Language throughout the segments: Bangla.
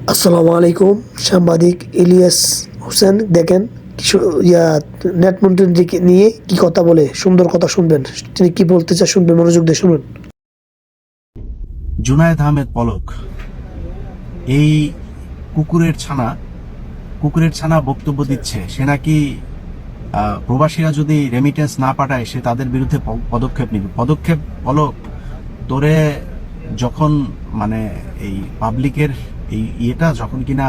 আসসালামু আলাইকুম। সাংবাদিক ইলিয়াস হোসেন দেখেন নেট মন্ত্রীকে নিয়ে কি কথা বলে, সুন্দর কথা শুনবেন। তিনি কি বলতে চায় শুনবেন, মনোযোগ দিয়ে শুনুন। জুনায়েদ আহমেদ পলক এই কুকুরের ছানা বক্তব্য দিচ্ছে সে নাকি প্রবাসীরা যদি রেমিটেন্স না পাঠায় সে তাদের বিরুদ্ধে পদক্ষেপ নেবে। পলক, তোরে যখন মানে এই পাবলিকের এই ইয়েটা যখন কিনা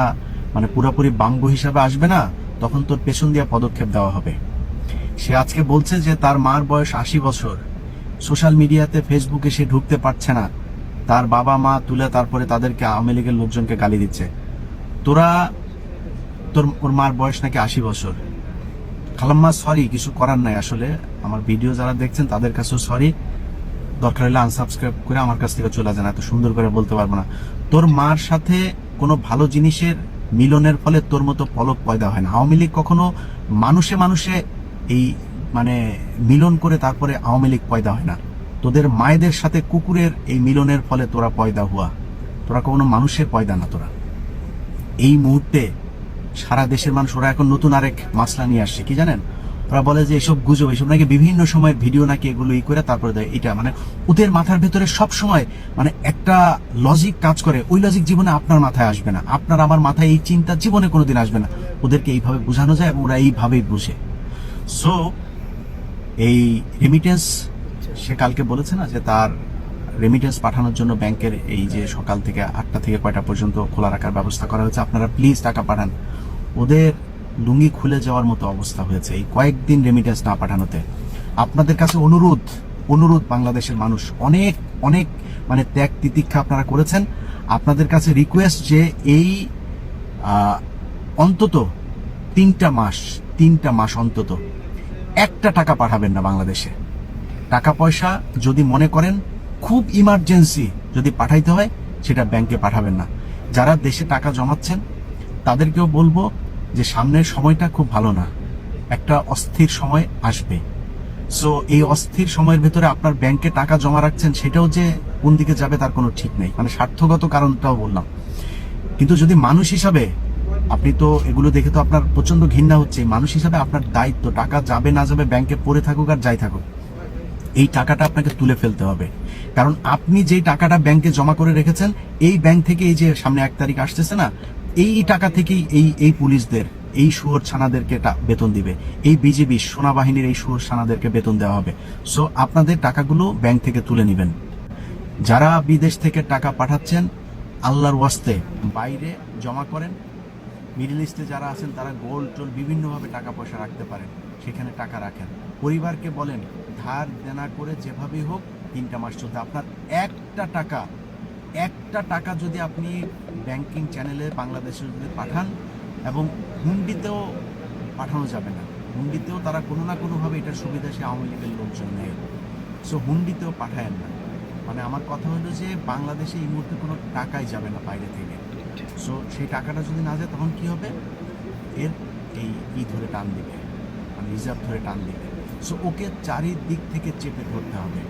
মানে পুরোপুরি বাঙ্গু হিসাবে আসবে না, তখন তোর পেছন দিয়ে পদক্ষেপ দেওয়া হবে। সে আজকে বলছে যে তার মার বয়স 80 বছর, সোশ্যাল মিডিয়াতে ফেসবুকে সে ঢুকতে পারছে না, তার বাবা মা তুলে তারপরে তাদেরকে আওয়ামী লীগের লোকজনকে গালি দিচ্ছে। ওর মার বয়স নাকি 80 বছর। খালাম্মা সরি, কিছু করার নাই। আসলে আমার ভিডিও যারা দেখছেন তাদের কাছেও সরি, দরকার হলে আনসাবস্ক্রাইব করে আমার কাছ থেকে চলে যান, এত সুন্দর করে বলতে পারবো না। তোর মার সাথে কোনো ভালো জিনিসের মিলনের ফলে তোর মতো পলক পয়দা হয় না। আওয়ামী লীগ কখনো মানুষে মানুষে এই মানে মিলন করে তারপরে আওয়ামী লীগ পয়দা হয় না। তোদের মায়েদের সাথে কুকুরের এই মিলনের ফলে তোরা পয়দা হুয়া, তোরা কোনো মানুষের পয়দা না। তোরা এই মুহূর্তে সারা দেশের মানুষ, ওরা এখন নতুন আরেক মাসলা নিয়ে আসছে, কি জানেন? ওরা বলে যে এসব গুজব, এসব নাকি বিভিন্ন সময় ভিডিও নাকি এগুলো ই করে তারপরে দেয়। এটা মানে ওদের মাথার ভেতরে সব সময় মানে একটা লজিক কাজ করে, ওই লজিক জীবনে আপনার মাথায় আসবে না, আপনার আমার মাথায় এই চিন্তা জীবনে কোনোদিন আসবে না। ওদেরকে এইভাবে বোঝানো যায় এবং ওরা এইভাবেই বুঝে। সো এই রেমিটেন্স, সে কালকে বলেছে না যে তার রেমিটেন্স পাঠানোর জন্য ব্যাংকের এই যে সকাল থেকে 8টা থেকে কয়টা পর্যন্ত খোলা রাখার ব্যবস্থা করা হয়েছে, আপনারা প্লিজ টাকা পাঠান। ওদের লুঙ্গি খুলে যাওয়ার মতো অবস্থা হয়েছে এই কয়েকদিন রেমিটেন্স না পাঠানোতে। আপনাদের কাছে অনুরোধ বাংলাদেশের মানুষ অনেক অনেক মানে ত্যাগ তিতিক্ষা আপনারা করেছেন। আপনাদের কাছে রিকোয়েস্ট যে এই অন্তত 3টা মাস অন্তত একটা টাকা পাঠাবেন না বাংলাদেশে। টাকা পয়সা যদি মনে করেন খুব ইমার্জেন্সি যদি পাঠাইতে হয়, সেটা ব্যাংকে পাঠাবেন না। যারা দেশে টাকা জমাচ্ছেন তাদেরকেও বলবো যে সামনের সময়টা খুব ভালো না, একটা অস্থির সময় আসবে। সো এই অস্থির সময়ের ভেতরে আপনার ব্যাংকে টাকা জমা রাখছেন, সেটাও যে কোন দিকে যাবে তার কোনো ঠিক নেই, মানে স্বার্থগত কারণটাও বললাম। কিন্তু যদি মানুষ হিসাবে, আপনি তো এগুলো দেখে তো আপনার প্রচন্ড ঘৃণা হচ্ছে, মানুষ হিসাবে আপনার দায়িত্ব, টাকা যাবে না যাবে ব্যাংকে পড়ে থাকুক আর যাই থাকুক, এই টাকাটা আপনাকে তুলে ফেলতে হবে। কারণ আপনি যেই টাকাটা ব্যাংকে জমা করে রেখেছেন, এই ব্যাংক থেকে এই যে সামনে 1 তারিখ আসতেছে না, এই টাকা থেকেই এই পুলিশদের, এই শুয়োর ছানাদেরকে বেতন দিবে, এই বিজিবি সেনাবাহিনীর এই শুয়োর ছানাদেরকে বেতন দেওয়া হবে। সো আপনাদের টাকাগুলো ব্যাংক থেকে তুলে নেবেন। যারা বিদেশ থেকে টাকা পাঠাচ্ছেন, আল্লাহর ওয়াস্তে বাইরে জমা করেন। মিডল ইস্টে যারা আছেন তারা গোল্ড টোল বিভিন্নভাবে টাকা পয়সা রাখতে পারেন, সেখানে টাকা রাখেন। পরিবারকে বলেন ধার দেনা করে যেভাবেই হোক 3টা মাস চলতে আপনার একটা টাকা যদি আপনি ব্যাংকিং চ্যানেলে বাংলাদেশে যদি পাঠান, এবং হুন্ডিতেও পাঠানো যাবে না, হুন্ডিতেও তারা কোনো না কোনোভাবে এটার সুবিধা সে আওয়ামী লীগের লোকজন নেয়। সো হুন্ডিতেও পাঠায়েন না। মানে আমার কথা হলো যে বাংলাদেশে এই মুহূর্তে কোনো টাকাই যাবে না বাইরে থেকে। সো সেই টাকাটা যদি না যায় তখন কি হবে? এর এই ধরে টান দিবে, মানে রিজার্ভ ধরে টান দিবে। সো ওকে চারিদিক থেকে চেপে ধরতে হবে।